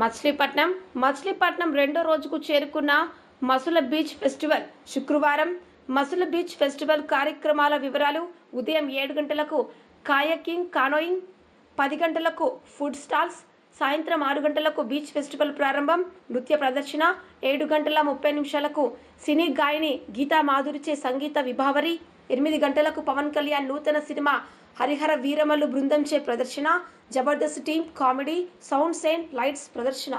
మచిలీపట్నం రెండో రోజుకు చేరుకున్న మసుల బీచ్ ఫెస్టివల్. శుక్రవారం మసుల బీచ్ ఫెస్టివల్ కార్యక్రమాల వివరాలు. ఉదయం 7 గంటలకు కాయాకింగ్, కానోయింగ్, 10 గంటలకు ఫుడ్ స్టాల్స్, సాయంత్రం 6 గంటలకు బీచ్ ఫెస్టివల్ ప్రారంభం. నృత్య ప్రదర్శన. 7 గంటల 30 నిమిషాలకు సినీ గాయని గీతా మాధురిచే సంగీత విభావరి. 8 గంటలకు పవన్ కళ్యాణ్ నూతన సినిమా హరిహర వీరమల్లు బృందంచే ప్రదర్శన. Jabardasth team comedy, sounds and lights ప్రదర్శన.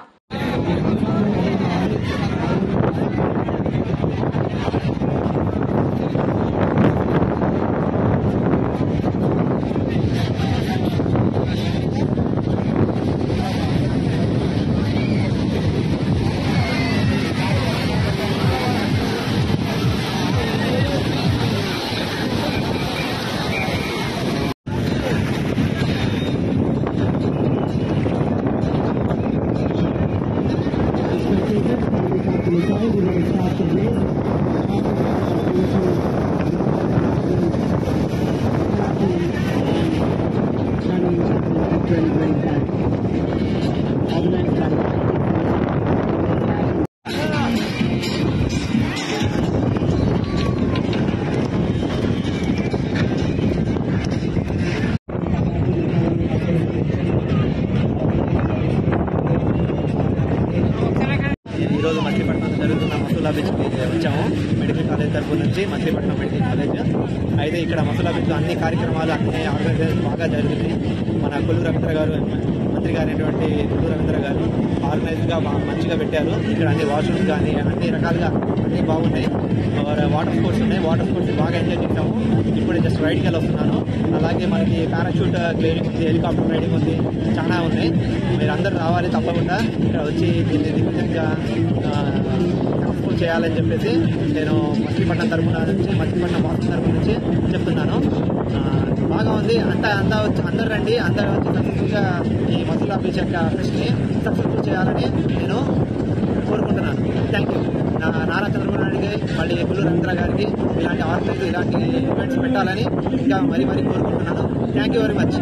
ఈరోజు మచిలీపట్నంలో జరుగుతున్న మసులా బీచ్కి వచ్చాము. మెడికల్ కాలేజ్ తరఫు నుంచి మచిలీపట్నం మెడికల్ కాలేజ్. అయితే ఇక్కడ మసులా బీచ్లో అన్ని కార్యక్రమాలు అన్ని ఆర్గనైజేషన్ బాగా జరుగుతుంది. మన కొల్లు రవీంద్ర గారు, మంత్రి గారైనటువంటి కొల్లు రవీంద్ర గారు ఆర్గనైజ్గా మంచిగా పెట్టారు. ఇక్కడ అన్ని వాష్రూమ్స్ కానీ అన్ని రకాలుగా అన్నీ బాగున్నాయి. వాటర్ స్పోర్ట్స్ ఉన్నాయి. వాటర్ స్పోర్ట్స్ బాగా ఎంజాయ్ చేసాము. ఇప్పుడు జస్ట్ రైడ్కి వెళ్ళి వస్తున్నాను. అలాగే మనకి పారాషూట్ క్లియరింగ్ ఉంది, హెలికాప్టర్ రైడింగ్ ఉంది, చాలా ఉన్నాయి. మీరు అందరూ రావాలి తప్పకుండా. ఇక్కడ వచ్చి దీన్ని దిగ్విజయంగా సక్సెస్ఫుల్ చేయాలని చెప్పేసి నేను మచిలీపట్నం తరఫున నుంచి, మచిలీపట్నం వాస్తు తరఫు నుంచి చెప్తున్నాను. బాగా ఉంది. అందరూ రండి, అందరూ వచ్చి సక్సెస్ఫుల్గా ఈ మసులా బీచ్ యొక్క ఫెస్ట్ని సక్సెస్ఫుల్ చేయాలని నేను కోరుకుంటున్నాను. Thank you. నారా చంద్రబాబు నాయుడికి, మళ్ళీ కొల్లు రవీంద్ర గారికి ఇలాంటి ఆర్గనైజ్, ఇలాంటి ఈవెంట్స్ పెట్టాలని ఇంకా మరీ కోరుకుంటున్నాను. Thank you very much.